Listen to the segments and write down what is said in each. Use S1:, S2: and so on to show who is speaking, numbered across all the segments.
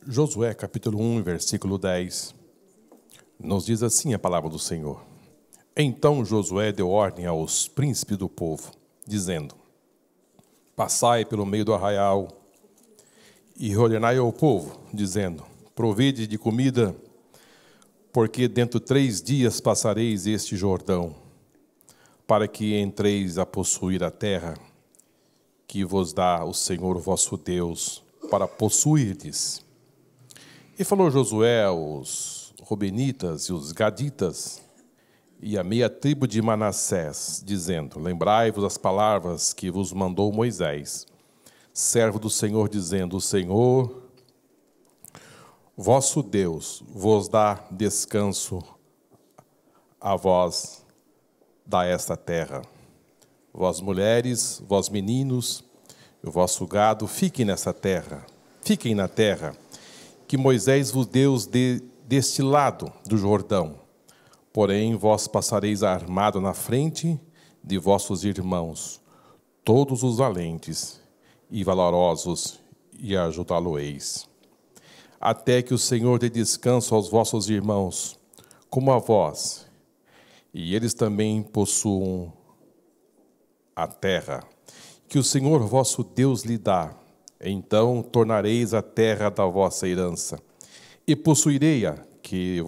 S1: Josué, capítulo 1, versículo 10, nos diz assim a palavra do Senhor. Então Josué deu ordem aos príncipes do povo, dizendo: Passai pelo meio do arraial e ordenai ao povo, dizendo: Provide de comida, porque dentro de 3 dias passareis este Jordão, para que entreis a possuir a terra que vos dá o Senhor vosso Deus, para possuirdes. E falou Josué aos Rubenitas e os Gaditas e a meia tribo de Manassés, dizendo: Lembrai-vos as palavras que vos mandou Moisés, servo do Senhor, dizendo: O Senhor, vosso Deus, vos dá descanso, a vós dá esta terra. Vós mulheres, vós meninos, e o vosso gado, fiquem nessa terra, fiquem na terra, que Moisés vos deu deste lado do Jordão. Porém, vós passareis armado na frente de vossos irmãos, todos os valentes e valorosos, e ajudá-lo-eis. Até que o Senhor dê descanso aos vossos irmãos, como a vós, e eles também possuam a terra, que o Senhor vosso Deus lhe dá. Então tornareis a terra da vossa herança, e possuirei-a, que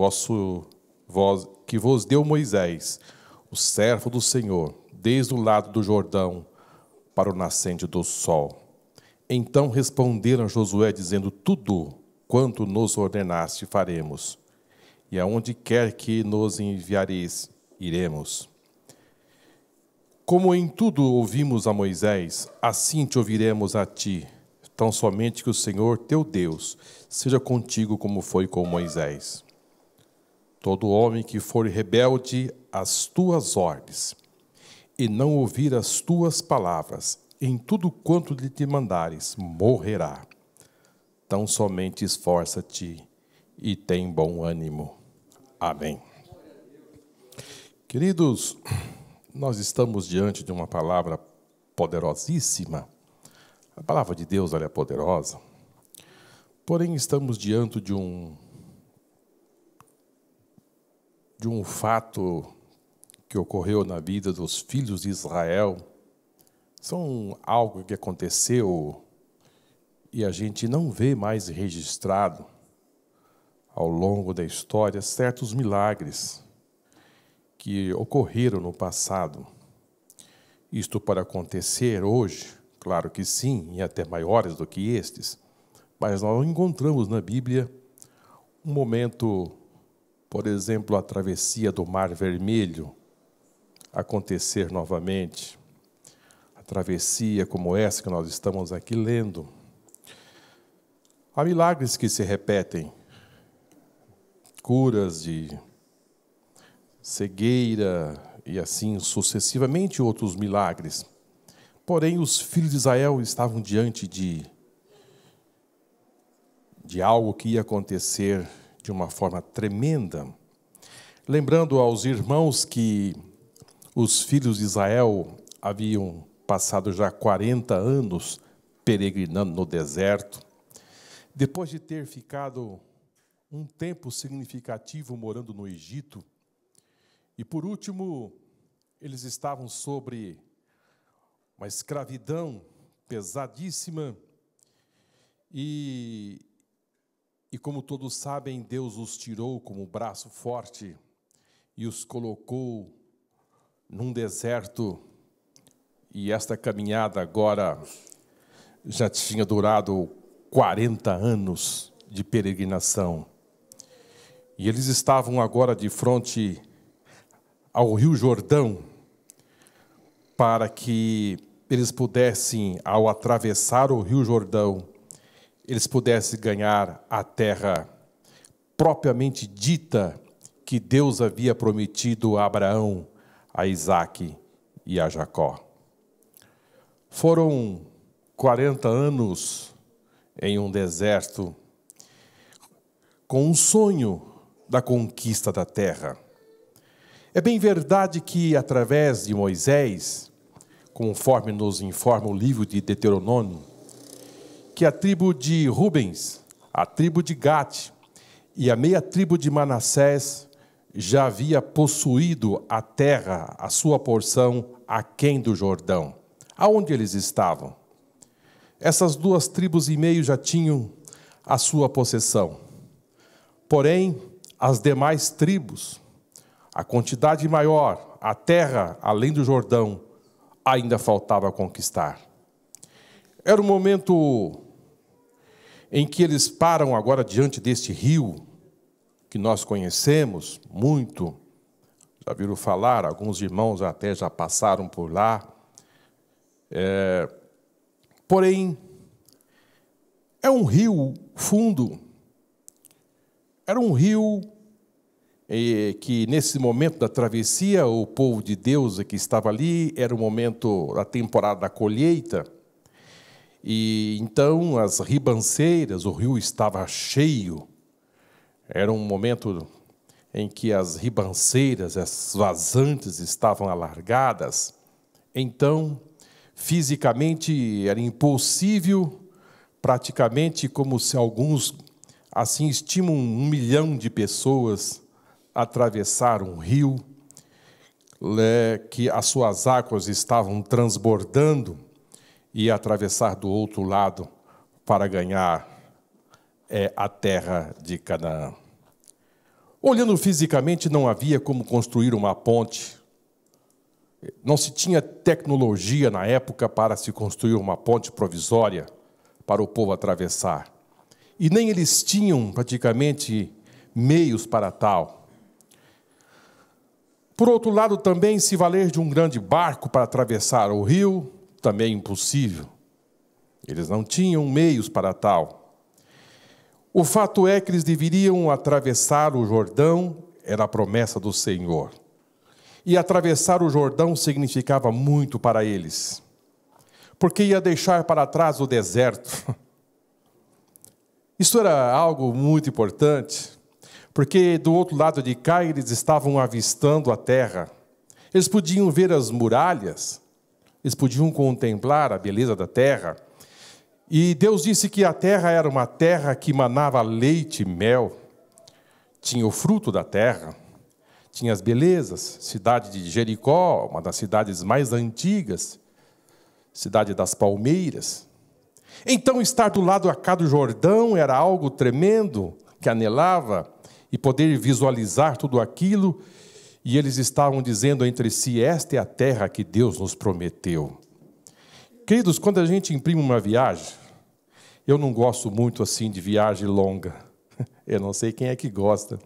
S1: vos deu Moisés, o servo do Senhor, desde o lado do Jordão para o nascente do sol. Então responderam a Josué, dizendo: Tudo quanto nos ordenaste faremos, e aonde quer que nos enviareis, iremos. Como em tudo ouvimos a Moisés, assim te ouviremos a ti. Tão somente que o Senhor, teu Deus, seja contigo como foi com Moisés. Todo homem que for rebelde às tuas ordens e não ouvir as tuas palavras, em tudo quanto lhe te mandares, morrerá. Tão somente esforça-te e tem bom ânimo. Amém. Queridos, nós estamos diante de uma palavra poderosíssima. A palavra de Deus, ela é poderosa, porém estamos diante de um fato que ocorreu na vida dos filhos de Israel. São algo que aconteceu e a gente não vê mais registrado ao longo da história certos milagres que ocorreram no passado. Isto para acontecer hoje, claro que sim, e até maiores do que estes, mas nós encontramos na Bíblia um momento, por exemplo, a travessia do Mar Vermelho acontecer novamente, a travessia como essa que nós estamos aqui lendo. Há milagres que se repetem, curas de cegueira e assim sucessivamente outros milagres. Porém, os filhos de Israel estavam diante de algo que ia acontecer de uma forma tremenda. Lembrando aos irmãos que os filhos de Israel haviam passado já 40 anos peregrinando no deserto, depois de ter ficado um tempo significativo morando no Egito, e por último, eles estavam sobre uma escravidão pesadíssima, e como todos sabem, Deus os tirou com o braço forte e os colocou num deserto, e esta caminhada agora já tinha durado 40 anos de peregrinação. E eles estavam agora de frente ao Rio Jordão, para que eles pudessem, ao atravessar o Rio Jordão, eles pudessem ganhar a terra propriamente dita que Deus havia prometido a Abraão, a Isaque e a Jacó. Foram 40 anos em um deserto, com um sonho da conquista da terra. É bem verdade que, através de Moisés, conforme nos informa o livro de Deuteronômio, que a tribo de Rubens a tribo de Gade e a meia tribo de Manassés já havia possuído a terra, a sua porção, aquém do Jordão. Aonde eles estavam? Essas 2 tribos e meio já tinham a sua possessão. Porém, as demais tribos, a quantidade maior, a terra além do Jordão, ainda faltava conquistar. Era o momento em que eles param agora diante deste rio, que nós conhecemos muito, já viram falar, alguns irmãos até já passaram por lá. Porém, é um rio fundo, era um rio que nesse momento da travessia, o povo de Deus que estava ali, era o momento da temporada da colheita, e então as ribanceiras, o rio estava cheio, era um momento em que as ribanceiras, as vazantes estavam alargadas. Então, fisicamente era impossível, praticamente como se alguns assim estimam 1 milhão de pessoas atravessar um rio, que as suas águas estavam transbordando e atravessar do outro lado para ganhar a terra de Canaã. Olhando fisicamente, não havia como construir uma ponte. Não se tinha tecnologia na época para se construir uma ponte provisória para o povo atravessar. E nem eles tinham praticamente meios para tal. Por outro lado, também se valer de um grande barco para atravessar o rio, também impossível. Eles não tinham meios para tal. O fato é que eles deveriam atravessar o Jordão, era a promessa do Senhor. E atravessar o Jordão significava muito para eles, porque ia deixar para trás o deserto. Isso era algo muito importante, porque do outro lado de cá eles estavam avistando a terra. Eles podiam ver as muralhas, eles podiam contemplar a beleza da terra. E Deus disse que a terra era uma terra que manava leite e mel. Tinha o fruto da terra, tinha as belezas. Cidade de Jericó, uma das cidades mais antigas, cidade das palmeiras. Então, estar do lado cá do Jordão era algo tremendo, que anelava, e poder visualizar tudo aquilo. E eles estavam dizendo entre si, esta é a terra que Deus nos prometeu. Queridos, quando a gente imprime uma viagem, eu não gosto muito assim de viagem longa. Eu não sei quem é que gosta.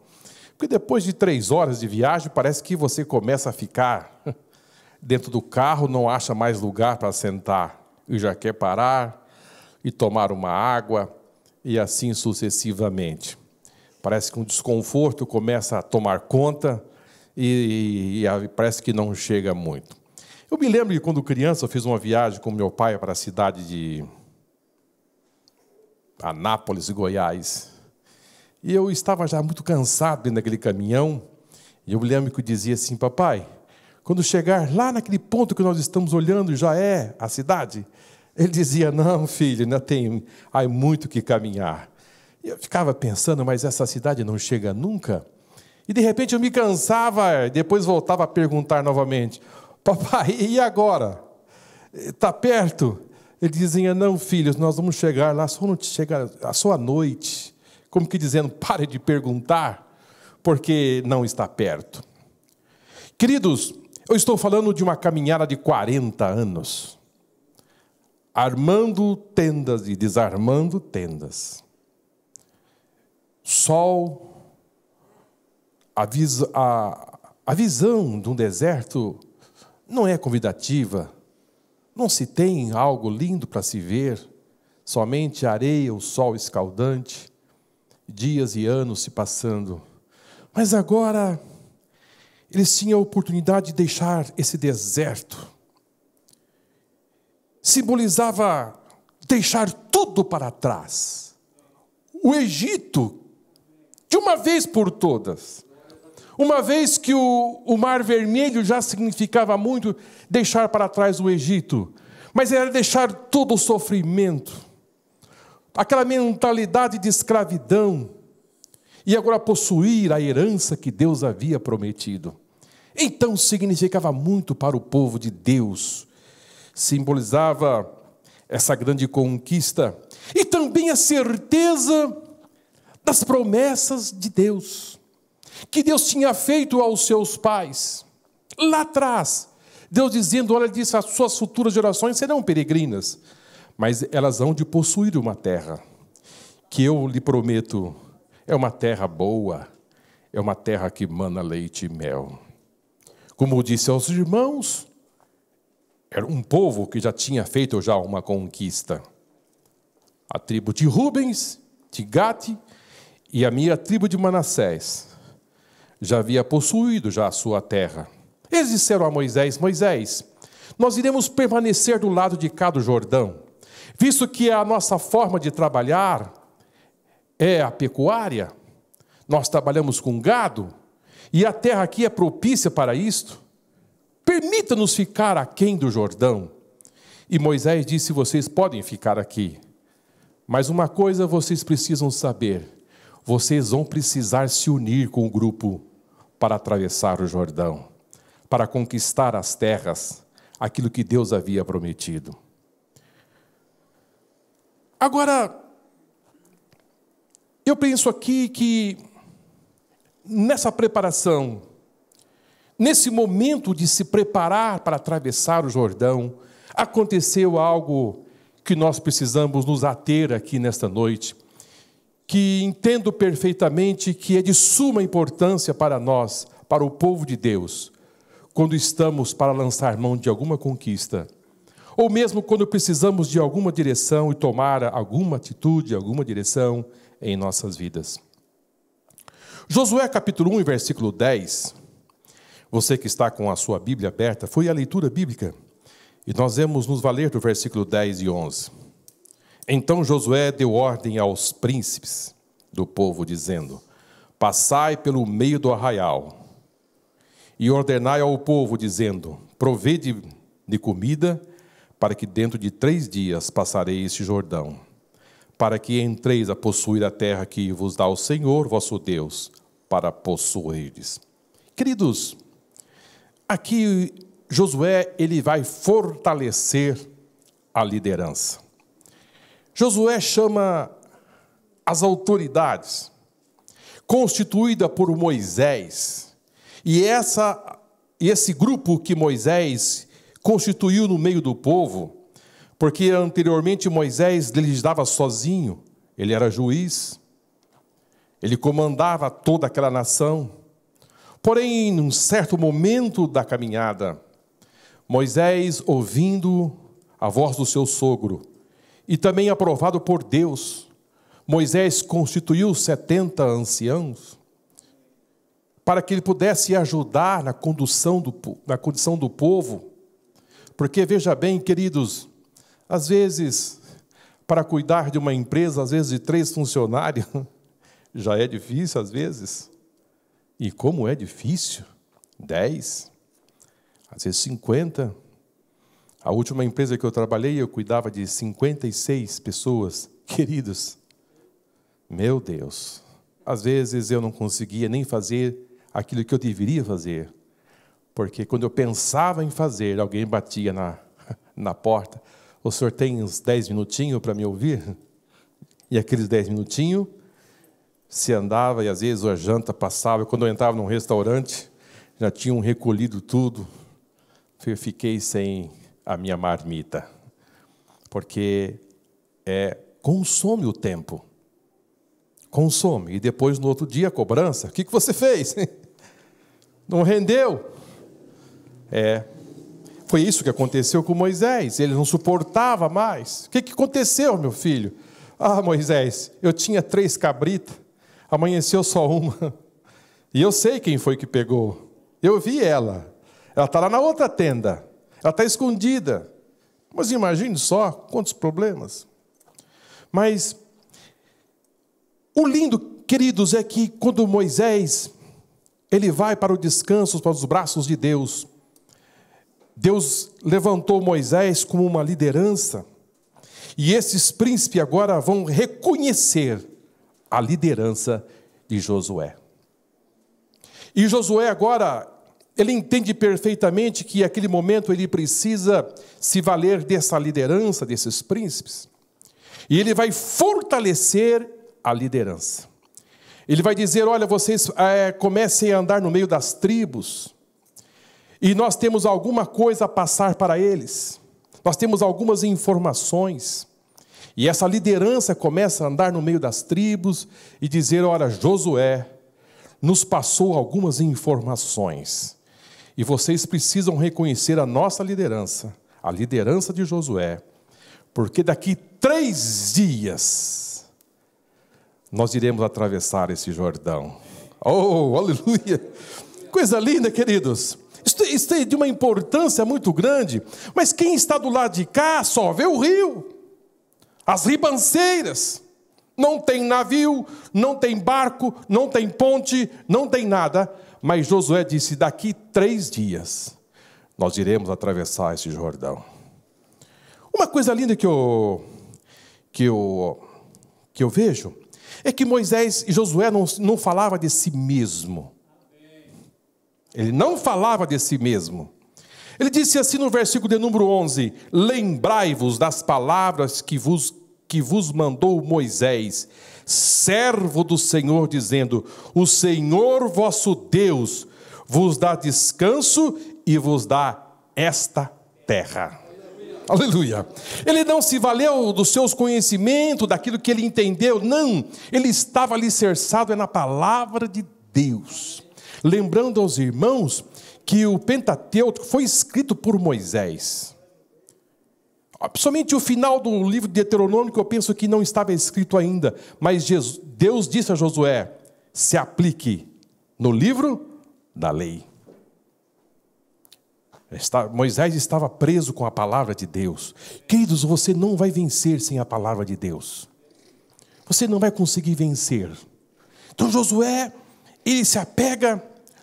S1: Porque depois de 3 horas de viagem, parece que você começa a ficar dentro do carro, não acha mais lugar para sentar. E já quer parar e tomar uma água, e assim sucessivamente. Parece que um desconforto começa a tomar conta e parece que não chega muito. Eu me lembro que quando criança eu fiz uma viagem com meu pai para a cidade de Anápolis, Goiás. E eu estava já muito cansado dentro daquele caminhão. E eu me lembro que eu dizia assim, papai, quando chegar lá naquele ponto que nós estamos olhando, já é a cidade? Ele dizia, não, filho, ainda tem muito que caminhar. E eu ficava pensando, mas essa cidade não chega nunca? E de repente eu me cansava, depois voltava a perguntar novamente, papai, e agora? Está perto? Ele dizia, não, filhos, nós vamos chegar lá, só à noite. Como que dizendo, pare de perguntar, porque não está perto. Queridos, eu estou falando de uma caminhada de 40 anos. Armando tendas e desarmando tendas. Sol, a visão de um deserto não é convidativa. Não se tem algo lindo para se ver, somente a areia, o sol escaldante, dias e anos se passando. Mas agora, eles tinham a oportunidade de deixar esse deserto. Simbolizava deixar tudo para trás. O Egito, de uma vez por todas. Uma vez que o Mar Vermelho já significava muito deixar para trás o Egito, mas era deixar todo o sofrimento, aquela mentalidade de escravidão, e agora possuir a herança que Deus havia prometido. Então significava muito para o povo de Deus, simbolizava essa grande conquista, e também a certeza das promessas de Deus, que Deus tinha feito aos seus pais, lá atrás. Deus dizendo, olha, disse, as suas futuras gerações serão peregrinas, mas elas hão de possuir uma terra, que eu lhe prometo, é uma terra boa, é uma terra que mana leite e mel. Como eu disse aos irmãos, era um povo que já tinha feito já uma conquista. A tribo de Rubens, de Gade, e a minha tribo de Manassés já havia possuído já a sua terra. Eles disseram a Moisés, Moisés, nós iremos permanecer do lado de cá do Jordão, visto que a nossa forma de trabalhar é a pecuária, nós trabalhamos com gado, e a terra aqui é propícia para isto. Permita-nos ficar aquém do Jordão. E Moisés disse, vocês podem ficar aqui, mas uma coisa vocês precisam saber, vocês vão precisar se unir com o grupo para atravessar o Jordão, para conquistar as terras, aquilo que Deus havia prometido. Agora, eu penso aqui que nessa preparação, nesse momento de se preparar para atravessar o Jordão, aconteceu algo que nós precisamos nos ater aqui nesta noite, que entendo perfeitamente que é de suma importância para nós, para o povo de Deus, quando estamos para lançar mão de alguma conquista, ou mesmo quando precisamos de alguma direção e tomar alguma atitude, alguma direção em nossas vidas. Josué capítulo 1, versículo 10, você que está com a sua Bíblia aberta, foi a leitura bíblica, e nós vamos nos valer do versículo 10 e 11. Então Josué deu ordem aos príncipes do povo, dizendo, passai pelo meio do arraial, e ordenai ao povo, dizendo, provede de comida, para que dentro de 3 dias passarei este Jordão, para que entreis a possuir a terra que vos dá o Senhor, vosso Deus, para possuirdes. Queridos, aqui Josué, ele vai fortalecer a liderança. Josué chama as autoridades, constituída por Moisés, e esse grupo que Moisés constituiu no meio do povo, porque anteriormente Moisés legislava sozinho, ele era juiz, ele comandava toda aquela nação. Porém, num certo momento da caminhada, Moisés, ouvindo a voz do seu sogro, e também aprovado por Deus, Moisés constituiu 70 anciãos, para que ele pudesse ajudar na condição do povo, porque veja bem, queridos, às vezes, para cuidar de uma empresa, às vezes de 3 funcionários, já é difícil às vezes. E como é difícil, 10, às vezes 50. A última empresa que eu trabalhei, eu cuidava de 56 pessoas, queridos. Meu Deus, às vezes eu não conseguia nem fazer aquilo que eu deveria fazer, porque quando eu pensava em fazer, alguém batia na porta. O senhor tem uns 10 minutinhos para me ouvir? E aqueles 10 minutinhos, se andava e às vezes a janta passava. Quando eu entrava num restaurante, já tinham recolhido tudo. Eu fiquei sem a minha marmita, porque consome o tempo. Consome. E depois, no outro dia, a cobrança. O que você fez? Não rendeu? Foi isso que aconteceu com Moisés. Ele não suportava mais. O que aconteceu, meu filho? Ah, Moisés, eu tinha 3 cabritas, amanheceu só uma. E eu sei quem foi que pegou. Eu vi ela. Ela está lá na outra tenda. Ela está escondida. Mas imagine só quantos problemas. Mas o lindo, queridos, é que quando Moisés ele vai para o descanso, para os braços de Deus, Deus levantou Moisés como uma liderança. E esses príncipes agora vão reconhecer a liderança de Josué. E Josué agora, ele entende perfeitamente que naquele momento ele precisa se valer dessa liderança, desses príncipes. E ele vai fortalecer a liderança. Ele vai dizer, olha, vocês comecem a andar no meio das tribos. E nós temos alguma coisa a passar para eles. Nós temos algumas informações. E essa liderança começa a andar no meio das tribos e dizer, olha, Josué nos passou algumas informações. E vocês precisam reconhecer a nossa liderança, a liderança de Josué. Porque daqui 3 dias nós iremos atravessar esse Jordão. Oh, aleluia! Coisa linda, queridos. Isso é de uma importância muito grande. Mas quem está do lado de cá só vê o rio, as ribanceiras. Não tem navio, não tem barco, não tem ponte, não tem nada. Mas Josué disse, daqui 3 dias nós iremos atravessar esse Jordão. Uma coisa linda que eu vejo é que Moisés e Josué não falavam de si mesmo. Ele não falava de si mesmo. Ele disse assim no versículo de número 11, lembrai-vos das palavras que vos mandou Moisés, servo do Senhor, dizendo, o Senhor vosso Deus vos dá descanso e vos dá esta terra. Aleluia. Ele não se valeu dos seus conhecimentos, daquilo que ele entendeu, não. Ele estava alicerçado na palavra de Deus. Lembrando aos irmãos que o Pentateuco foi escrito por Moisés. Somente o final do livro de Deuteronômio que eu penso que não estava escrito ainda, mas Deus disse a Josué, se aplique no livro da lei. Moisés estava preso com a palavra de Deus. Queridos, você não vai vencer sem a palavra de Deus. Você não vai conseguir vencer. Então Josué, ele se apega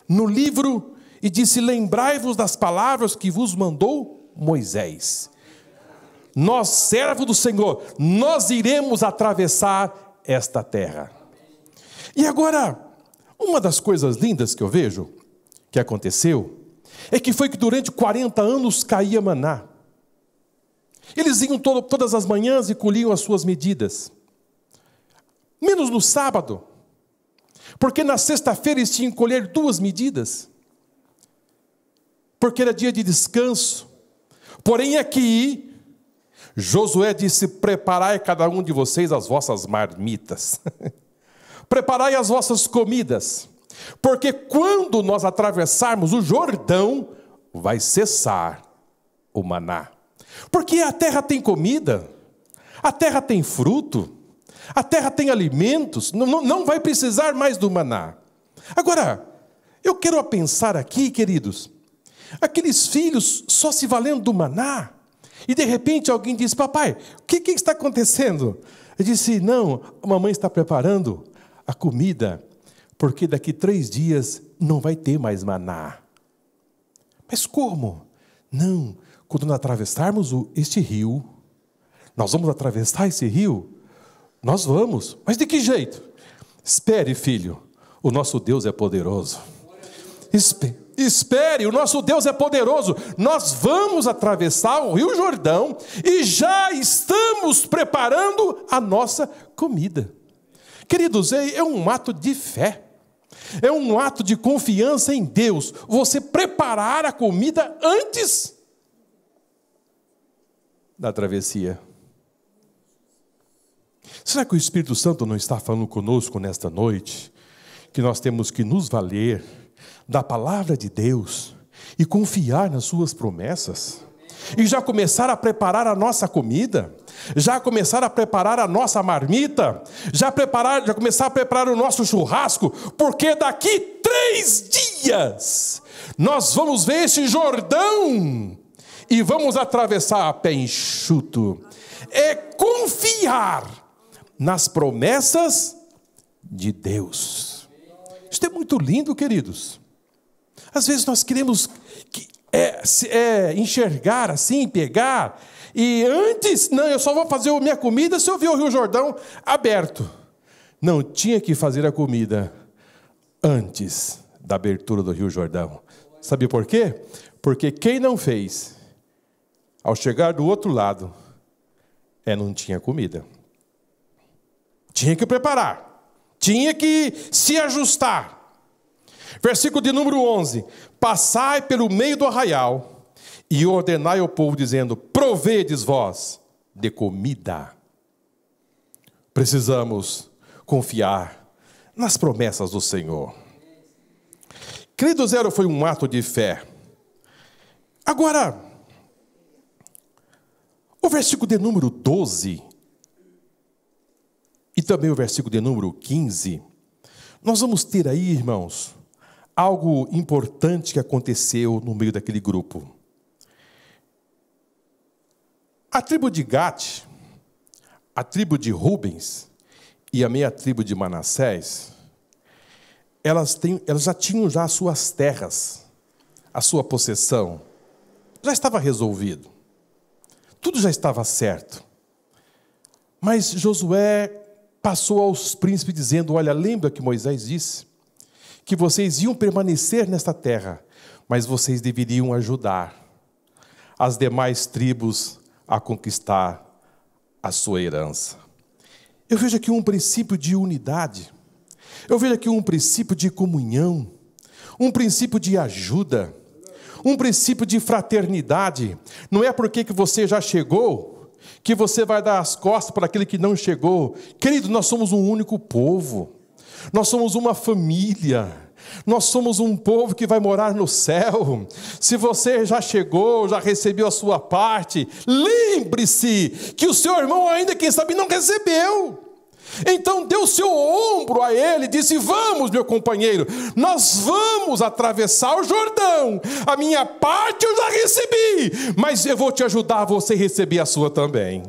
S1: no livro e disse, lembrai-vos das palavras que vos mandou Moisés. Nós, servo do Senhor, nós iremos atravessar esta terra. E agora, uma das coisas lindas que eu vejo, que aconteceu, é que foi que durante 40 anos caía maná. Eles iam todas as manhãs e colhiam as suas medidas. Menos no sábado. Porque na sexta-feira eles tinham que colher 2 medidas. Porque era dia de descanso. Porém aqui, Josué disse, preparai cada um de vocês as vossas marmitas. Preparai as vossas comidas. Porque quando nós atravessarmos o Jordão, vai cessar o maná. Porque a terra tem comida, a terra tem fruto, a terra tem alimentos, não vai precisar mais do maná. Agora, eu quero pensar aqui, queridos, aqueles filhos só se valendo do maná, e de repente alguém diz, papai, o que está acontecendo? Eu disse, não, a mamãe está preparando a comida, porque daqui 3 dias não vai ter mais maná. Mas como? Não, quando nós atravessarmos este rio, nós vamos atravessar esse rio? Nós vamos, mas de que jeito? Espere, filho, o nosso Deus é poderoso. Espere, o nosso Deus é poderoso. Nós vamos atravessar o Rio Jordão e já estamos preparando a nossa comida. Queridos, é um ato de fé. É um ato de confiança em Deus. Você preparar a comida antes da travessia. Será que o Espírito Santo não está falando conosco nesta noite? Que nós temos que nos valer da palavra de Deus e confiar nas suas promessas? E já começar a preparar a nossa comida? Já começar a preparar a nossa marmita? Já começar a preparar o nosso churrasco? Porque daqui 3 dias nós vamos ver esse Jordão e vamos atravessar a pé enxuto. É confiar nas promessas de Deus. Isso é muito lindo, queridos. Às vezes nós queremos enxergar assim, pegar E antes, não, eu só vou fazer a minha comida se eu ver o Rio Jordão aberto. Não, tinha que fazer a comida antes da abertura do Rio Jordão. Sabe por quê? Porque quem não fez, ao chegar do outro lado, não tinha comida. Tinha que preparar, tinha que se ajustar. Versículo de número 11: passai pelo meio do arraial, e ordenai ao povo, dizendo: provedes vós de comida. Precisamos confiar nas promessas do Senhor. Credo zero foi um ato de fé. Agora, o versículo de número 12, e também o versículo de número 15, nós vamos ter aí, irmãos, algo importante que aconteceu no meio daquele grupo. A tribo de Gade, a tribo de Rubens e a meia tribo de Manassés, elas já tinham as suas terras, a sua possessão. Já estava resolvido. Tudo já estava certo. Mas Josué passou aos príncipes dizendo: olha, lembra que Moisés disse que vocês iam permanecer nesta terra, mas vocês deveriam ajudar as demais tribos a conquistar a sua herança. Eu vejo aqui um princípio de unidade, eu vejo aqui um princípio de comunhão, um princípio de ajuda, um princípio de fraternidade. Não é porque que você já chegou que você vai dar as costas para aquele que não chegou. Querido, nós somos um único povo, nós somos uma família. Nós somos um povo que vai morar no céu. Se você já chegou, já recebeu a sua parte, lembre-se que o seu irmão ainda, quem sabe, não recebeu. Então dê o seu ombro a ele e disse: vamos, meu companheiro, nós vamos atravessar o Jordão. A minha parte eu já recebi, mas eu vou te ajudar a você receber a sua também.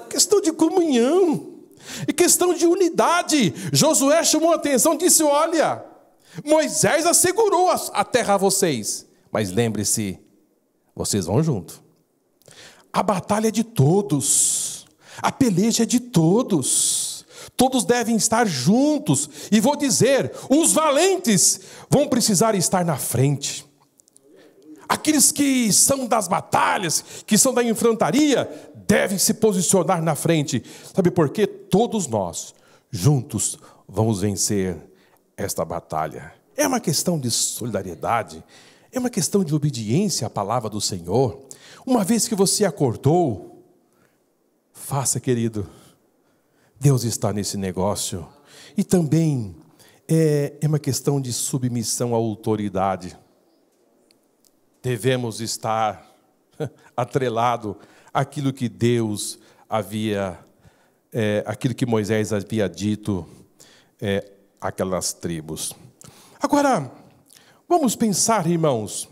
S1: Questão de comunhão e questão de unidade. Josué chamou a atenção e disse: olha, Moisés assegurou a terra a vocês, mas lembre-se, vocês vão junto. A batalha é de todos, a peleja é de todos, todos devem estar juntos. E vou dizer, os valentes vão precisar estar na frente. Aqueles que são das batalhas, que são da infantaria, devem se posicionar na frente. Sabe por quê? Todos nós, juntos, vamos vencer esta batalha. É uma questão de solidariedade, é uma questão de obediência à palavra do Senhor. Uma vez que você acordou, faça, querido, Deus está nesse negócio. E também é uma questão de submissão à autoridade. Devemos estar atrelado àquilo que Deus havia, aquilo que Moisés havia dito, aquelas tribos. Agora, vamos pensar, irmãos,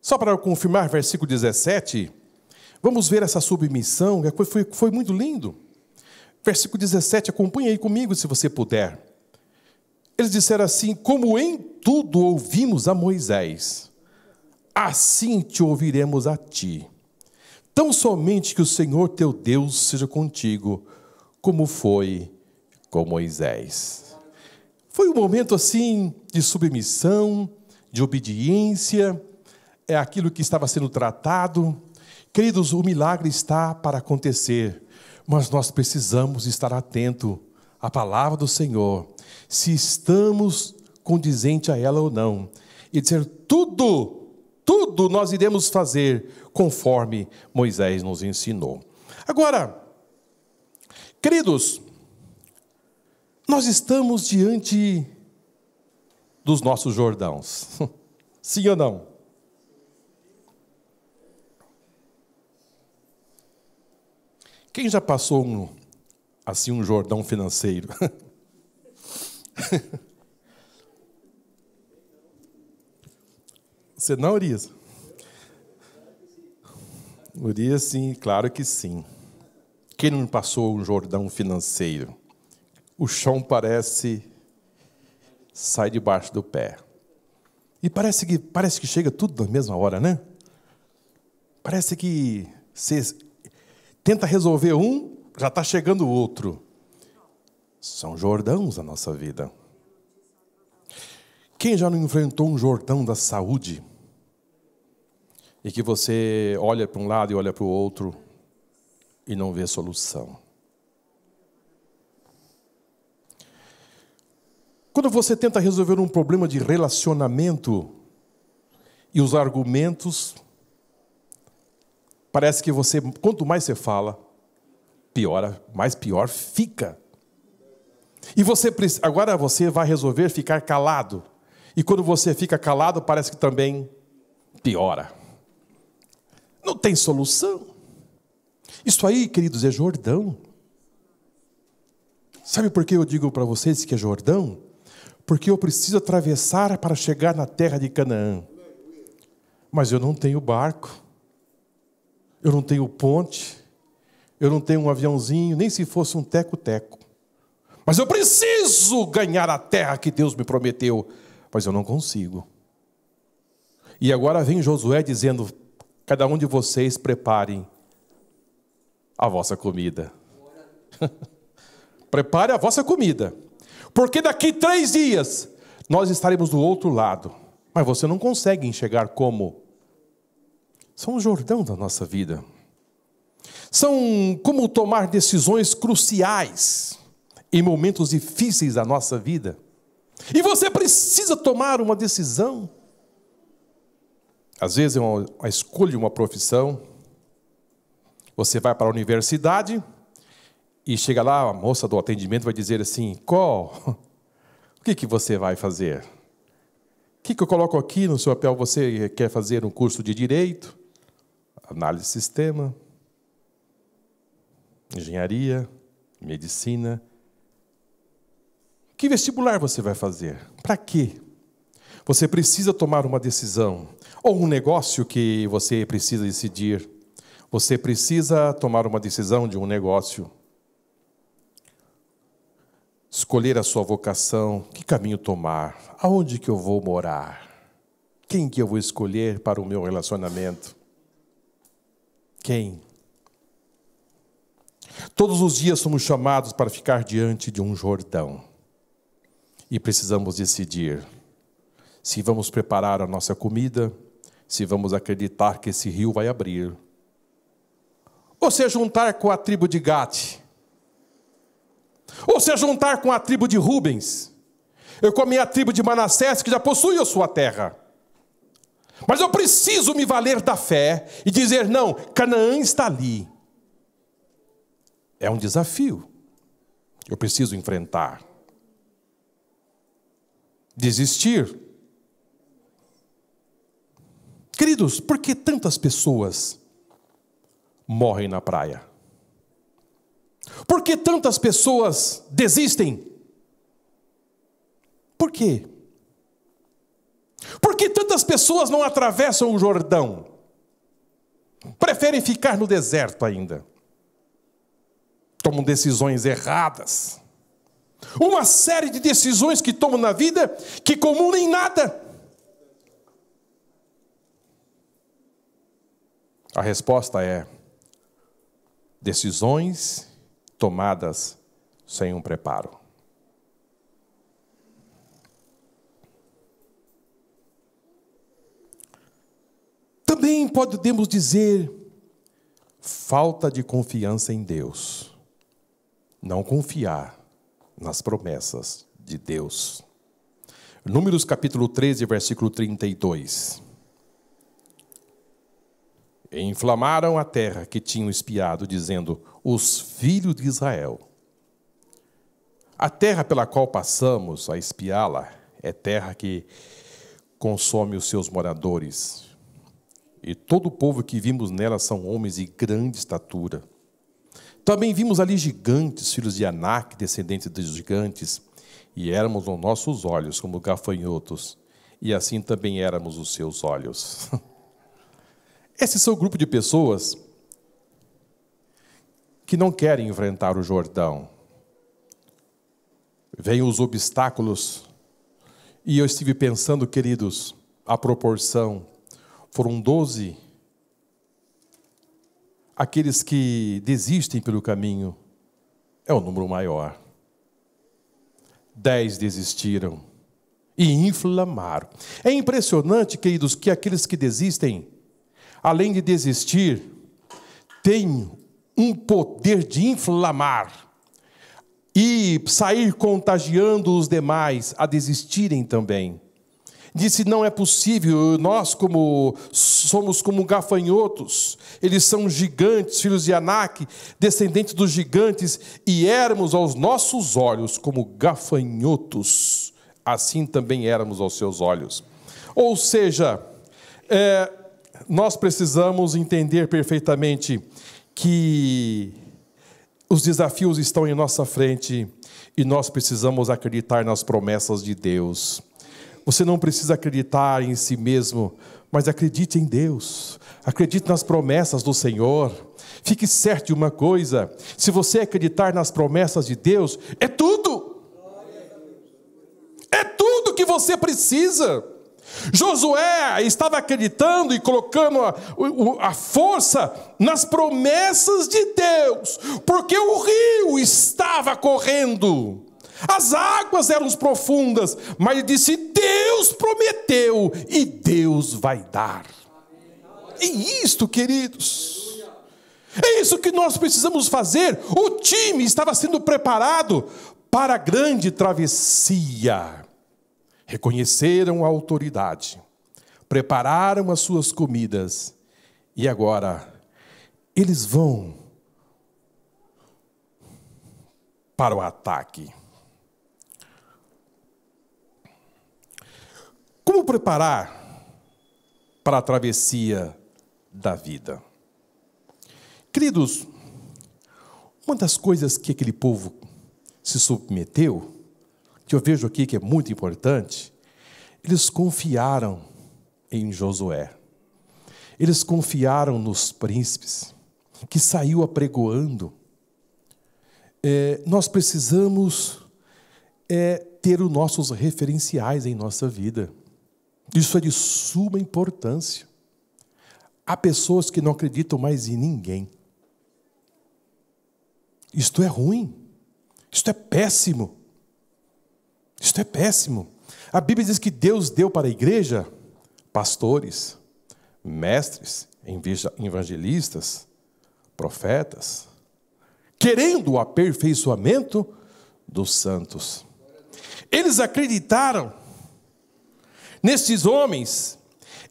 S1: só para confirmar, versículo 17, vamos ver essa submissão, foi muito lindo. Versículo 17, acompanhe aí comigo, se você puder. Eles disseram assim: como em tudo ouvimos a Moisés, assim te ouviremos a ti. Tão somente que o Senhor teu Deus seja contigo, como foi com Moisés. Foi um momento assim de submissão, de obediência, é aquilo que estava sendo tratado. Queridos, o milagre está para acontecer, mas nós precisamos estar atentos à palavra do Senhor, se estamos condizentes a ela ou não, e dizer: tudo nós iremos fazer conforme Moisés nos ensinou. Agora, queridos, nós estamos diante dos nossos Jordãos. Sim ou não? Quem já passou um Jordão financeiro? Você não, Urias? Urias, sim, claro que sim. Quem não passou um Jordão financeiro? O chão sai debaixo do pé. E parece que chega tudo na mesma hora, né? Parece que você tenta resolver um, já está chegando o outro. São Jordãos da nossa vida. Quem já não enfrentou um Jordão da saúde? E que você olha para um lado e olha para o outro e não vê solução. Quando você tenta resolver um problema de relacionamento e os argumentos, parece que você, quanto mais você fala, piora, mais pior fica. E agora você vai resolver ficar calado. E quando você fica calado, parece que também piora. Não tem solução. Isso aí, queridos, é Jordão. Sabe por que eu digo para vocês que é Jordão? Porque eu preciso atravessar para chegar na terra de Canaã. Mas eu não tenho barco. Eu não tenho ponte. Eu não tenho um aviãozinho, nem se fosse um teco-teco. Mas eu preciso ganhar a terra que Deus me prometeu. Mas eu não consigo. E agora vem Josué dizendo: cada um de vocês preparem a vossa comida. Prepare a vossa comida. Porque daqui 3 dias nós estaremos do outro lado. Mas você não consegue enxergar como. São o Jordão da nossa vida. São como tomar decisões cruciais em momentos difíceis da nossa vida. E você precisa tomar uma decisão. Às vezes é uma escolha de uma profissão. Você vai para a universidade e chega lá, a moça do atendimento vai dizer assim: o que você vai fazer? O que eu coloco aqui no seu papel? Você quer fazer um curso de Direito, Análise de Sistema, Engenharia, Medicina? Que vestibular você vai fazer? Para quê? Você precisa tomar uma decisão. Ou um negócio que você precisa decidir. Você precisa tomar uma decisão de um negócio. Escolher a sua vocação. Que caminho tomar? Aonde que eu vou morar? Quem que eu vou escolher para o meu relacionamento? Quem? Todos os dias somos chamados para ficar diante de um Jordão. E precisamos decidir se vamos preparar a nossa comida, se vamos acreditar que esse rio vai abrir. Ou se juntar com a tribo de Gade. Ou se juntar com a tribo de Rubens. Eu com a minha tribo de Manassés, que já possui a sua terra. Mas eu preciso me valer da fé e dizer: não, Canaã está ali. É um desafio. Eu preciso enfrentar. Desistir. Queridos, por que tantas pessoas morrem na praia? Por que tantas pessoas desistem? Por quê? Por que tantas pessoas não atravessam o Jordão? Preferem ficar no deserto ainda. Tomam decisões erradas. Uma série de decisões que tomam na vida que comum em nada. A resposta é: decisões tomadas sem um preparo. Também podemos dizer falta de confiança em Deus. Não confiar nas promessas de Deus. Números capítulo 13, versículo 32. E inflamaram a terra que tinham espiado, dizendo: os filhos de Israel. A terra pela qual passamos a espiá-la é terra que consome os seus moradores. E todo o povo que vimos nela são homens de grande estatura. Também vimos ali gigantes, filhos de Anak, descendentes dos gigantes, e éramos aos nossos olhos como gafanhotos, e assim também éramos os seus olhos. Esses são o grupo de pessoas que não querem enfrentar o Jordão. Vêm os obstáculos, e eu estive pensando, queridos, a proporção, foram 12 aqueles que desistem pelo caminho é o número maior. 10 desistiram e inflamaram. É impressionante, queridos, que aqueles que desistem, além de desistir, têm um poder de inflamar e sair contagiando os demais a desistirem também. Disse, não é possível, nós somos como gafanhotos, eles são gigantes, filhos de Anak, descendentes dos gigantes, e éramos aos nossos olhos como gafanhotos, assim também éramos aos seus olhos. Ou seja, nós precisamos entender perfeitamente que os desafios estão em nossa frente e nós precisamos acreditar nas promessas de Deus. Você não precisa acreditar em si mesmo, mas acredite em Deus. Acredite nas promessas do Senhor. Fique certo de uma coisa: se você acreditar nas promessas de Deus, é tudo. É tudo que você precisa. Josué estava acreditando e colocando a força nas promessas de Deus, porque o rio estava correndo. As águas eram profundas, mas ele disse, Deus prometeu e Deus vai dar. É isto, queridos. É isso que nós precisamos fazer. O time estava sendo preparado para a grande travessia. Reconheceram a autoridade, prepararam as suas comidas e agora eles vão para o ataque. Como preparar para a travessia da vida? Queridos, uma das coisas que aquele povo se submeteu, que eu vejo aqui que é muito importante, eles confiaram em Josué. Eles confiaram nos príncipes, que saiu apregoando. Nós precisamos ter os nossos referenciais em nossa vida. Isso é de suma importância. Há pessoas que não acreditam mais em ninguém. Isto é ruim. Isto é péssimo. Isto é péssimo. A Bíblia diz que Deus deu para a igreja pastores, mestres, evangelistas, profetas, querendo o aperfeiçoamento dos santos. Eles acreditaram nestes homens,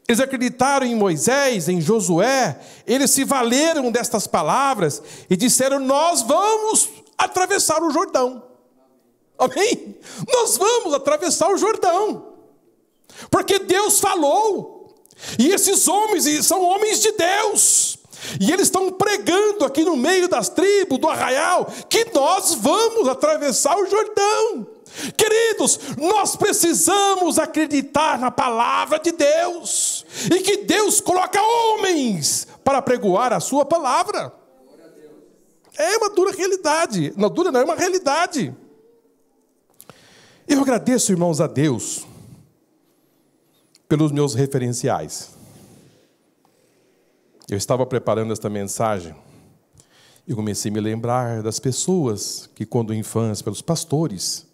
S1: eles acreditaram em Moisés, em Josué, eles se valeram destas palavras e disseram, nós vamos atravessar o Jordão. Amém? Nós vamos atravessar o Jordão, porque Deus falou, e esses homens são homens de Deus, e eles estão pregando aqui no meio das tribos, do arraial, que nós vamos atravessar o Jordão. Queridos, nós precisamos acreditar na palavra de Deus, e que Deus coloca homens para pregoar a sua palavra. É uma dura realidade, não dura não, é uma realidade. Eu agradeço, irmãos, a Deus pelos meus referenciais. Eu estava preparando esta mensagem e comecei a me lembrar das pessoas que, quando infância, pelos pastores,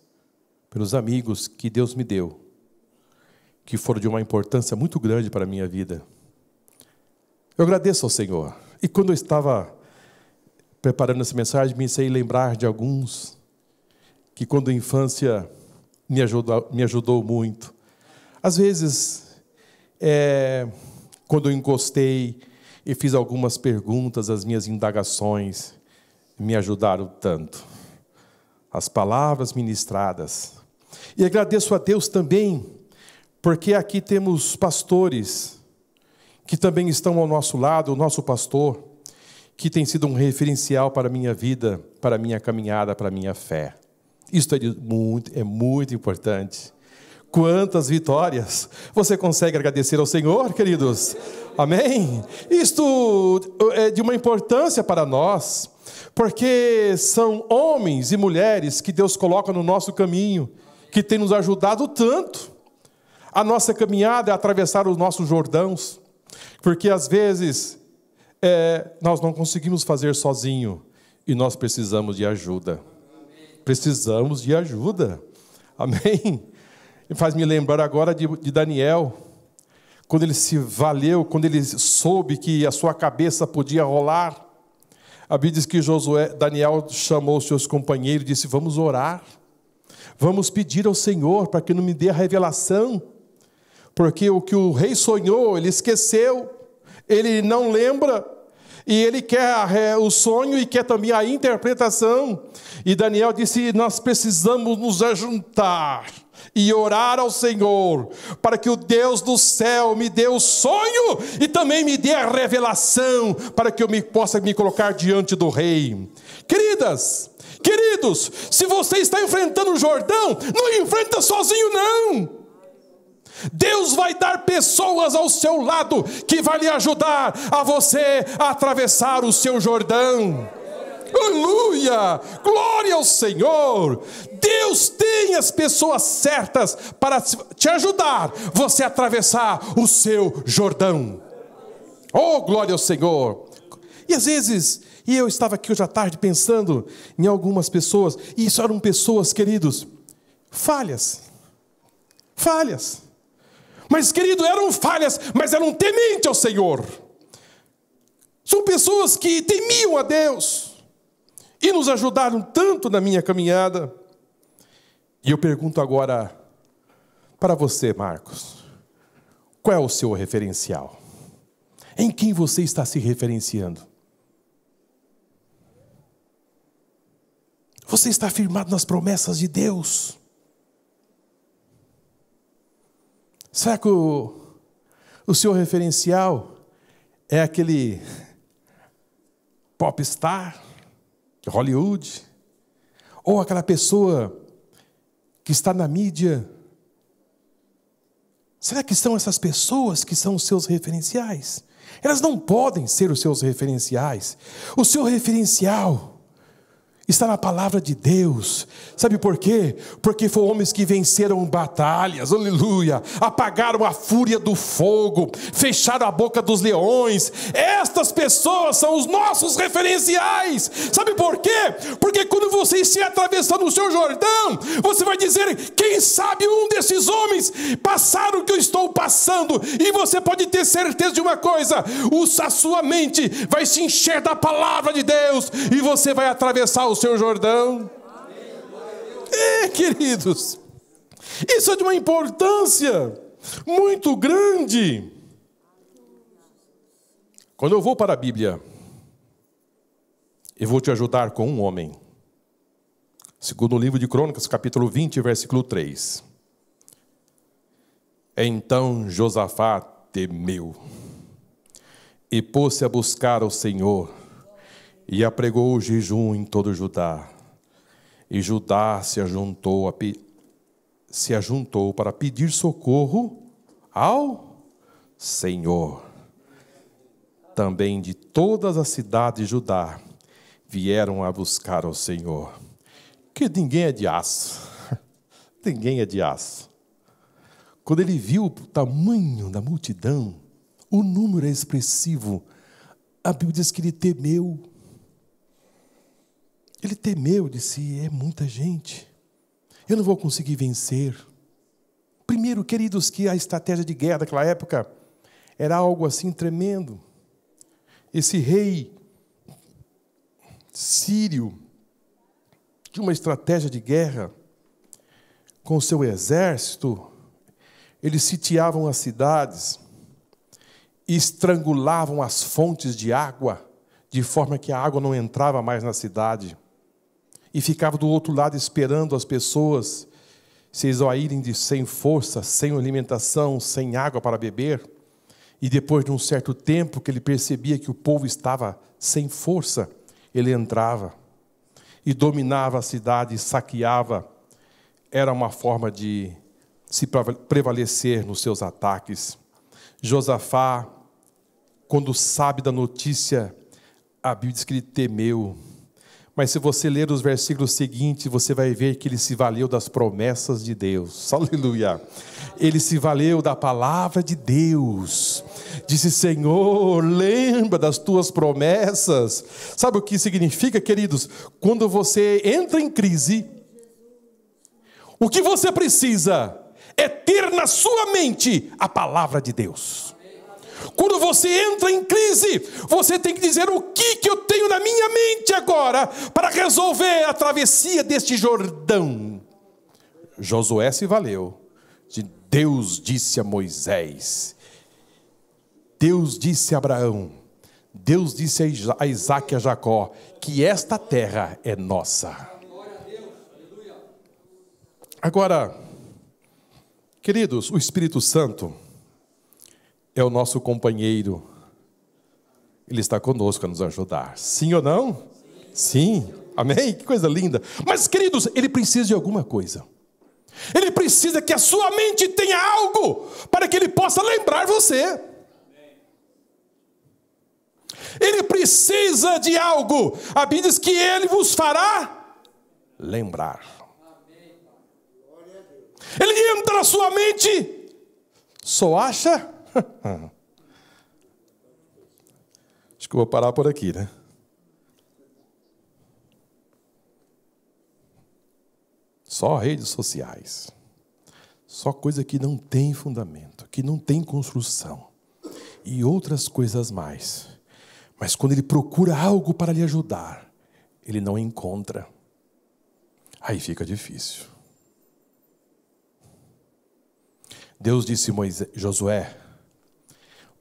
S1: pelos amigos que Deus me deu, que foram de uma importância muito grande para a minha vida. Eu agradeço ao Senhor. E quando eu estava preparando essa mensagem, me comecei a lembrar de alguns que, quando infância, me ajudou muito. Às vezes, quando eu encostei e fiz algumas perguntas, as minhas indagações me ajudaram tanto. As palavras ministradas. E agradeço a Deus também, porque aqui temos pastores que também estão ao nosso lado, o nosso pastor, que tem sido um referencial para a minha vida, para a minha caminhada, para a minha fé. Isso é muito importante. Quantas vitórias você consegue agradecer ao Senhor, queridos? Amém? Isto é de uma importância para nós, porque são homens e mulheres que Deus coloca no nosso caminho, que tem nos ajudado tanto. A nossa caminhada é atravessar os nossos Jordãos, porque às vezes nós não conseguimos fazer sozinho e nós precisamos de ajuda. Precisamos de ajuda. Amém? E faz me lembrar agora de Daniel, quando ele se valeu, quando ele soube que a sua cabeça podia rolar. A Bíblia diz que Daniel chamou os seus companheiros e disse: vamos orar, vamos pedir ao Senhor para que não me dê a revelação, porque o que o rei sonhou, ele esqueceu, ele não lembra, e ele quer o sonho e quer também a interpretação. E Daniel disse: nós precisamos nos ajuntar e orar ao Senhor, para que o Deus do céu me dê o sonho e também me dê a revelação, para que eu possa me colocar diante do rei. Queridas, queridos, se você está enfrentando o Jordão, não enfrenta sozinho não. Deus vai dar pessoas ao seu lado, que vai lhe ajudar a você a atravessar o seu Jordão. Aleluia, glória ao Senhor. Deus tem as pessoas certas para te ajudar você a atravessar o seu Jordão. Oh, glória ao Senhor. E às vezes, eu estava aqui hoje à tarde pensando em algumas pessoas, e isso eram pessoas, queridos, falhas. Mas, querido, eram falhas, mas eram tementes ao Senhor. São pessoas que temiam a Deus e nos ajudaram tanto na minha caminhada. E eu pergunto agora para você, Marcos, qual é o seu referencial? Em quem você está se referenciando? Você está firmado nas promessas de Deus? Será que o seu referencial é aquele popstar de Hollywood? Ou aquela pessoa que está na mídia? Será que são essas pessoas que são os seus referenciais? Elas não podem ser os seus referenciais. O seu referencial está na palavra de Deus. Sabe por quê? Porque foram homens que venceram batalhas, aleluia, apagaram a fúria do fogo, fecharam a boca dos leões. Estas pessoas são os nossos referenciais. Sabe por quê? Porque quando você estiver atravessando o seu Jordão, você vai dizer: quem sabe um desses homens passaram o que eu estou passando. E você pode ter certeza de uma coisa: a sua mente vai se encher da palavra de Deus, e você vai atravessar o seu Jordão. Queridos, isso é de uma importância muito grande. Quando eu vou para a Bíblia, eu vou te ajudar com um homem. Segundo o livro de Crônicas, capítulo 20, versículo 3. Então Josafá temeu e pôs-se a buscar ao Senhor, e apregou o jejum em todo Judá. E Judá se ajuntou para pedir socorro ao Senhor. Também de todas as cidades de Judá vieram a buscar ao Senhor. Que ninguém é de aço. Ninguém é de aço. Quando ele viu o tamanho da multidão, o número é expressivo, a Bíblia diz que ele temeu. Ele temeu, disse: é muita gente, eu não vou conseguir vencer. Primeiro, queridos, que a estratégia de guerra daquela época era algo assim tremendo. Esse rei sírio tinha uma estratégia de guerra com o seu exército. Eles sitiavam as cidades e estrangulavam as fontes de água, de forma que a água não entrava mais na cidade. E ficava do outro lado esperando as pessoas se esvaírem sem força, sem alimentação, sem água para beber. E depois de um certo tempo que ele percebia que o povo estava sem força, ele entrava e dominava a cidade e saqueava. Era uma forma de se prevalecer nos seus ataques. Josafá, quando sabe da notícia, a Bíblia diz que ele temeu. Mas se você ler os versículos seguintes, você vai ver que ele se valeu das promessas de Deus. Aleluia! Ele se valeu da palavra de Deus. Disse: Senhor, lembra das tuas promessas. Sabe o que significa, queridos? Quando você entra em crise, o que você precisa é ter na sua mente a palavra de Deus. Quando você entra em crise, você tem que dizer: o que eu tenho na minha mente agora para resolver a travessia deste Jordão? Josué se valeu. Deus disse a Moisés, Deus disse a Abraão, Deus disse a Isaac e a Jacó, que esta terra é nossa. Agora, queridos, o Espírito Santo é o nosso companheiro. Ele está conosco a nos ajudar. Sim ou não? Sim. Amém? Que coisa linda. Mas, queridos, ele precisa de alguma coisa. Ele precisa que a sua mente tenha algo para que ele possa lembrar você. Ele precisa de algo. A Bíblia diz que ele vos fará lembrar. Ele entra na sua mente, só acha? Acho que eu vou parar por aqui, né? Só redes sociais. Só coisa que não tem fundamento, que não tem construção. E outras coisas mais. Mas quando ele procura algo para lhe ajudar, ele não encontra. Aí fica difícil. Deus disse a Josué: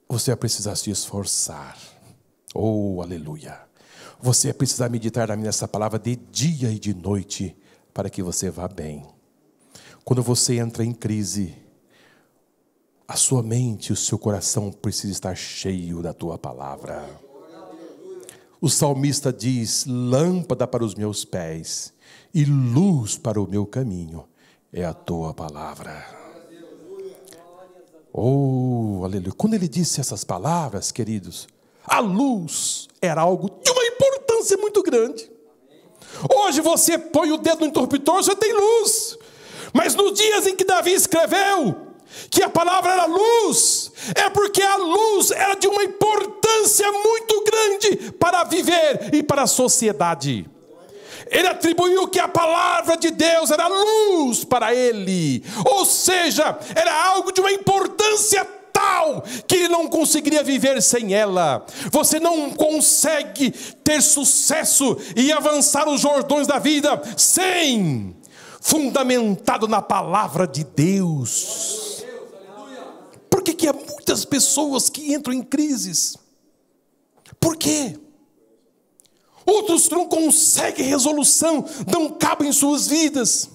S1: você vai precisar se esforçar. Oh, aleluia. Você vai precisar meditar nessa palavra de dia e de noite, para que você vá bem. Quando você entra em crise, a sua mente, o seu coração precisa estar cheio da tua palavra. O salmista diz: lâmpada para os meus pés e luz para o meu caminho é a tua palavra. Oh, aleluia. Quando ele disse essas palavras, queridos, a luz era algo de uma importância muito grande. Hoje você põe o dedo no interruptor, você tem luz. Mas nos dias em que Davi escreveu que a palavra era luz, é porque a luz era de uma importância muito grande para viver e para a sociedade. Ele atribuiu que a palavra de Deus era luz para ele. Ou seja, era algo de uma importância tal que ele não conseguiria viver sem ela. Você não consegue ter sucesso e avançar os jordões da vida sem fundamentado na palavra de Deus. Por que há muitas pessoas que entram em crises? Por quê? Outros não conseguem resolução, não cabem em suas vidas.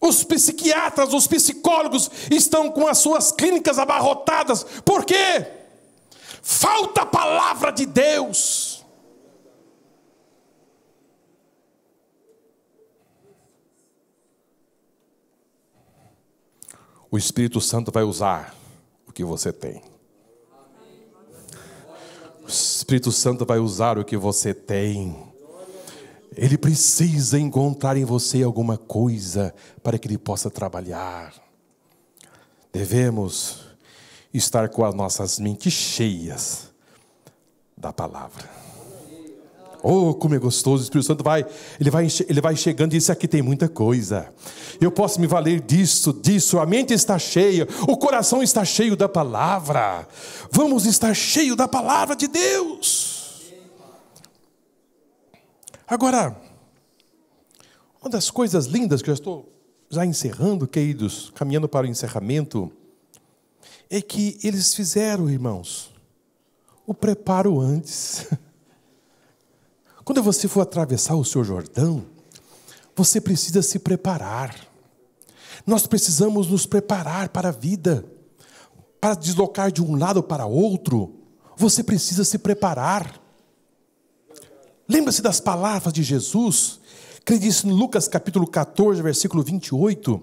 S1: Os psiquiatras, os psicólogos estão com as suas clínicas abarrotadas. Por quê? Falta a palavra de Deus. O Espírito Santo vai usar o que você tem. O Espírito Santo vai usar o que você tem. Ele precisa encontrar em você alguma coisa para que ele possa trabalhar. Devemos estar com as nossas mentes cheias da palavra. Oh, como é gostoso. O Espírito Santo ele vai chegando e diz: aqui tem muita coisa. Eu posso me valer disso. A mente está cheia, o coração está cheio da palavra. Vamos estar cheio da palavra de Deus. Agora, uma das coisas lindas que eu estou já encerrando, queridos, caminhando para o encerramento, é que eles fizeram, irmãos, o preparo antes. Quando você for atravessar o seu Jordão, você precisa se preparar. Nós precisamos nos preparar para a vida. Para deslocar de um lado para outro, você precisa se preparar. Lembra-se das palavras de Jesus, que ele disse no Lucas capítulo 14, versículo 28,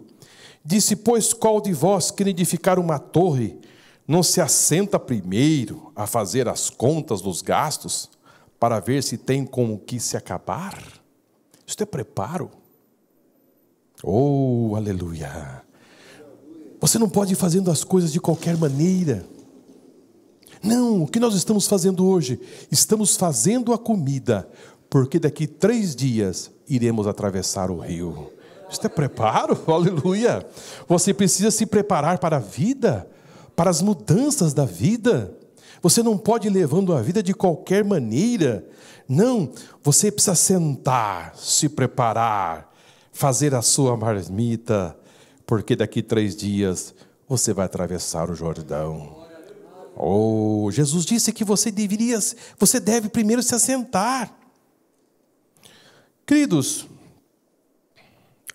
S1: disse: pois qual de vós que edificar uma torre, não se assenta primeiro a fazer as contas dos gastos, para ver se tem com o que se acabar? Isso é preparo. Oh, aleluia. Você não pode ir fazendo as coisas de qualquer maneira. Não, o que nós estamos fazendo hoje? Estamos fazendo a comida, porque daqui 3 dias iremos atravessar o rio. Isso é preparo, aleluia. Você precisa se preparar para a vida, para as mudanças da vida. Você não pode ir levando a vida de qualquer maneira. Não, você precisa sentar, se preparar, fazer a sua marmita, porque daqui 3 dias você vai atravessar o Jordão. Oh, Jesus disse que você deve primeiro se assentar. Queridos,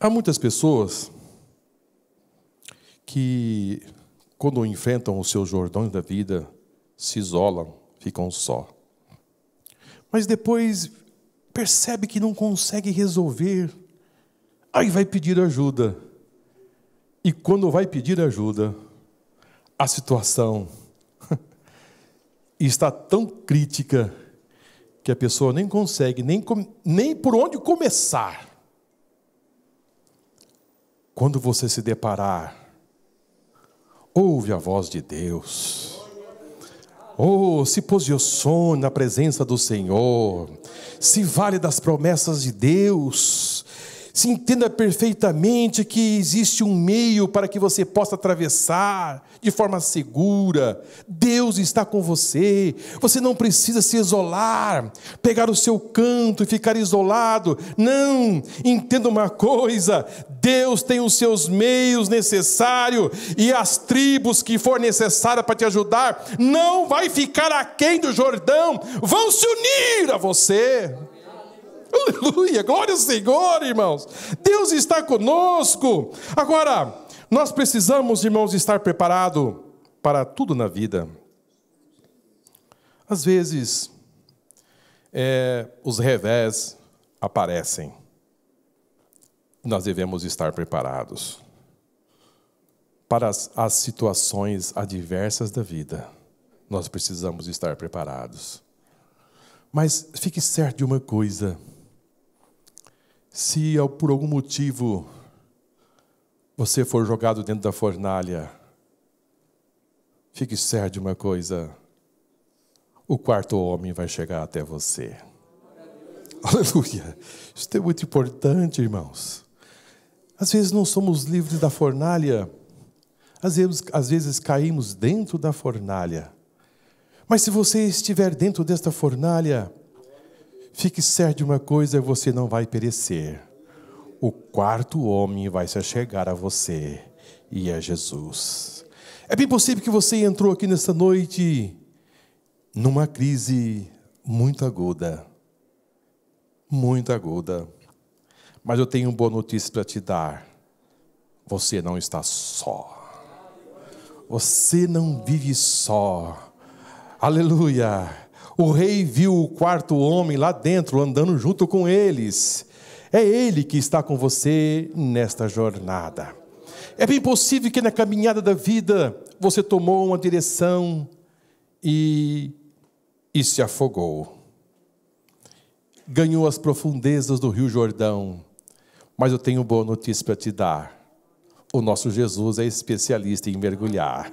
S1: há muitas pessoas que, quando enfrentam os seus Jordões da vida, se isolam, ficam só. Mas depois percebe que não consegue resolver, aí vai pedir ajuda. E quando vai pedir ajuda, a situação está tão crítica que a pessoa nem consegue nem por onde começar. Quando você se deparar, ouve a voz de Deus. Se posicione na presença do Senhor. Se vale das promessas de Deus. Se entenda perfeitamente que existe um meio para que você possa atravessar de forma segura. Deus está com você. Você não precisa se isolar, pegar o seu canto e ficar isolado. Não, entenda uma coisa: Deus tem os seus meios necessários e as tribos que for necessária para te ajudar não vai ficar aquém do Jordão, vão se unir a você. Aleluia, glória ao Senhor, irmãos. Deus está conosco. Agora, nós precisamos, irmãos, estar preparados para tudo na vida. Às vezes, os revés aparecem. Nós devemos estar preparados para as situações adversas da vida. Nós precisamos estar preparados. Mas fique certo de uma coisa: se por algum motivo você for jogado dentro da fornalha, fique certo de uma coisa: o 4º homem vai chegar até você. Aleluia! Isso é muito importante, irmãos. Às vezes não somos livres da fornalha, às vezes caímos dentro da fornalha. Mas se você estiver dentro desta fornalha, fique certo de uma coisa: você não vai perecer. O 4º homem vai se chegar a você, e é Jesus. É bem possível que você entrou aqui nesta noite numa crise muito aguda. Muito aguda. Mas eu tenho uma boa notícia para te dar: você não está só. Você não vive só. Aleluia! O rei viu o 4º homem lá dentro, andando junto com eles. É ele que está com você nesta jornada. É bem possível que na caminhada da vida você tomou uma direção e se afogou. Ganhou as profundezas do Rio Jordão. Mas eu tenho boa notícia para te dar: o nosso Jesus é especialista em mergulhar.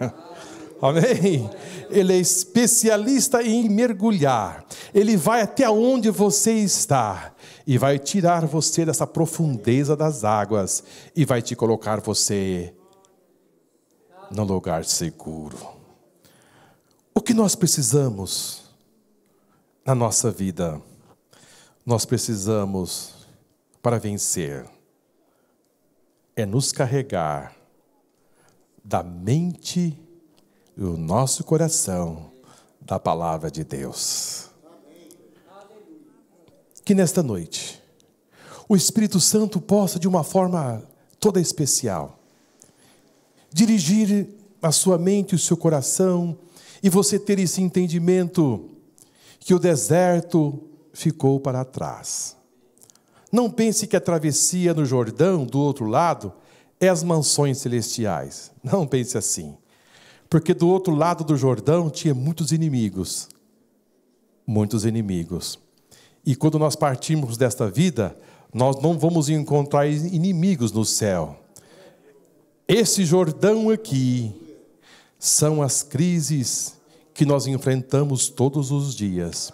S1: Amém? Ele é especialista em mergulhar. Ele vai até onde você está e vai tirar você dessa profundeza das águas e vai te colocar você num lugar seguro. O que nós precisamos na nossa vida? Nós precisamos, para vencer, nos carregar da mente e o nosso coração da palavra de Deus. Que nesta noite o Espírito Santo possa, de uma forma toda especial, dirigir a sua mente e o seu coração, e você ter esse entendimento que o deserto ficou para trás. Não pense que a travessia no Jordão, do outro lado, é as mansões celestiais. Não pense assim. Porque do outro lado do Jordão tinha muitos inimigos. Muitos inimigos. E quando nós partimos desta vida, nós não vamos encontrar inimigos no céu. Esse Jordão aqui são as crises que nós enfrentamos todos os dias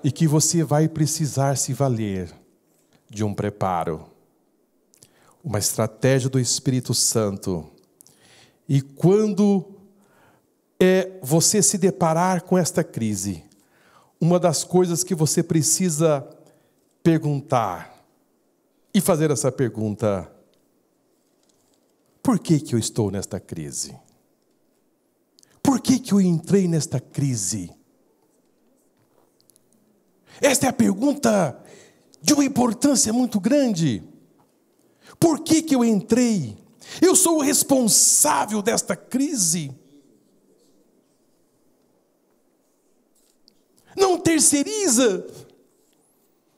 S1: e que você vai precisar se valer de um preparo, uma estratégia do Espírito Santo. E quando você se deparar com esta crise, uma das coisas que você precisa perguntar e fazer essa pergunta: por que eu estou nesta crise? Por que eu entrei nesta crise? Esta é a pergunta de uma importância muito grande. Por que eu entrei? Eu sou o responsável desta crise. Não terceiriza.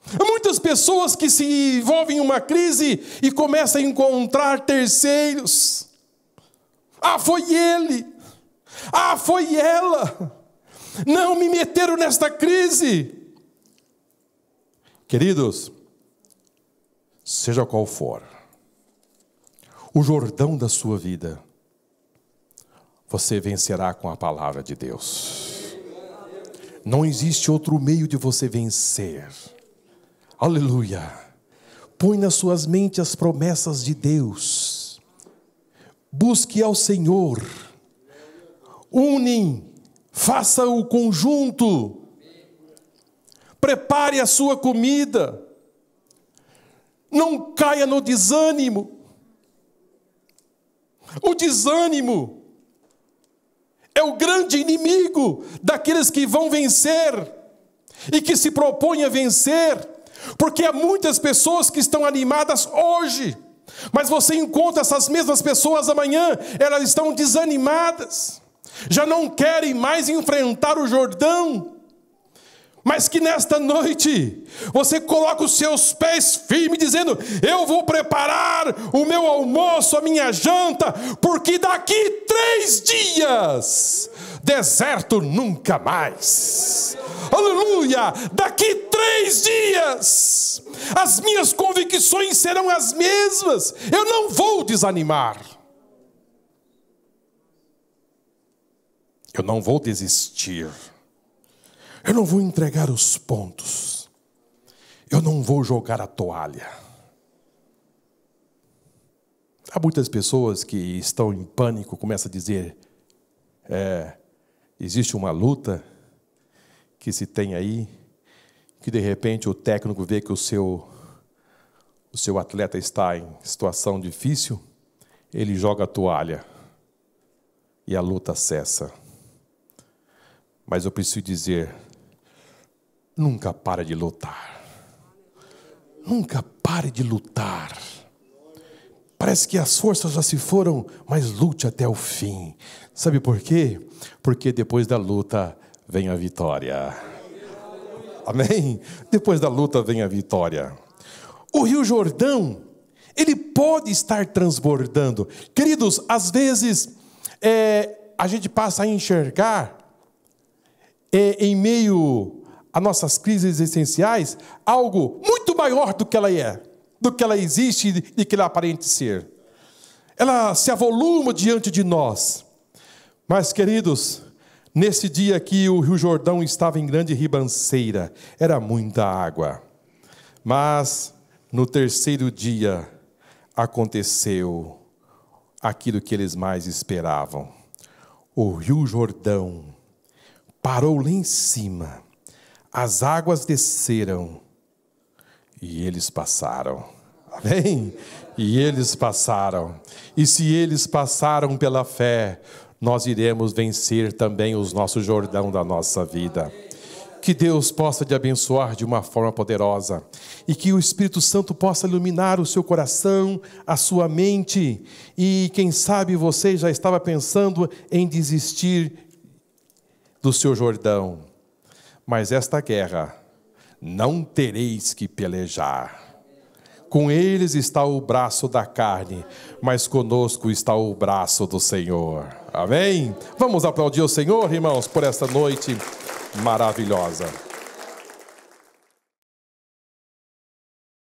S1: Há muitas pessoas que se envolvem em uma crise e começam a encontrar terceiros. Ah, foi ele. Ah, foi ela. Não me meteram nesta crise. Queridos, seja qual for o Jordão da sua vida, você vencerá com a palavra de Deus. Não existe outro meio de você vencer. Aleluia. Põe nas suas mentes as promessas de Deus. Busque ao Senhor. Unem, faça o conjunto. Prepare a sua comida. Não caia no desânimo. O desânimo é o grande inimigo daqueles que vão vencer e que se propõem a vencer, porque há muitas pessoas que estão animadas hoje, mas você encontra essas mesmas pessoas amanhã, elas estão desanimadas, já não querem mais enfrentar o Jordão. Mas que nesta noite você coloca os seus pés firmes, dizendo: eu vou preparar o meu almoço, a minha janta, porque daqui 3 dias, deserto nunca mais. Aleluia! Daqui 3 dias, as minhas convicções serão as mesmas. Eu não vou desanimar. Eu não vou desistir. Eu não vou entregar os pontos. Eu não vou jogar a toalha. Há muitas pessoas que estão em pânico, começam a dizer: existe uma luta que se tem aí, que de repente o técnico vê que o seu atleta está em situação difícil, ele joga a toalha e a luta cessa. Mas eu preciso dizer: nunca pare de lutar. Nunca pare de lutar. Parece que as forças já se foram, mas lute até o fim. Sabe por quê? Porque depois da luta vem a vitória. Amém? Depois da luta vem a vitória. O Rio Jordão, ele pode estar transbordando. Queridos, às vezes a gente passa a enxergar em meio a nossas crises existenciais, algo muito maior do que ela é, do que ela existe e que ela aparente ser. Ela se avoluma diante de nós. Mas, queridos, nesse dia aqui o Rio Jordão estava em grande ribanceira, era muita água. Mas, no 3º dia, aconteceu aquilo que eles mais esperavam. O Rio Jordão parou lá em cima. As águas desceram e eles passaram. Amém? E eles passaram. E se eles passaram pela fé, nós iremos vencer também os nossos Jordão da nossa vida. Que Deus possa te abençoar de uma forma poderosa. E que o Espírito Santo possa iluminar o seu coração, a sua mente. E quem sabe você já estava pensando em desistir do seu Jordão. Mas esta guerra não tereis que pelejar. Com eles está o braço da carne, mas conosco está o braço do Senhor. Amém? Vamos aplaudir o Senhor, irmãos, por esta noite maravilhosa.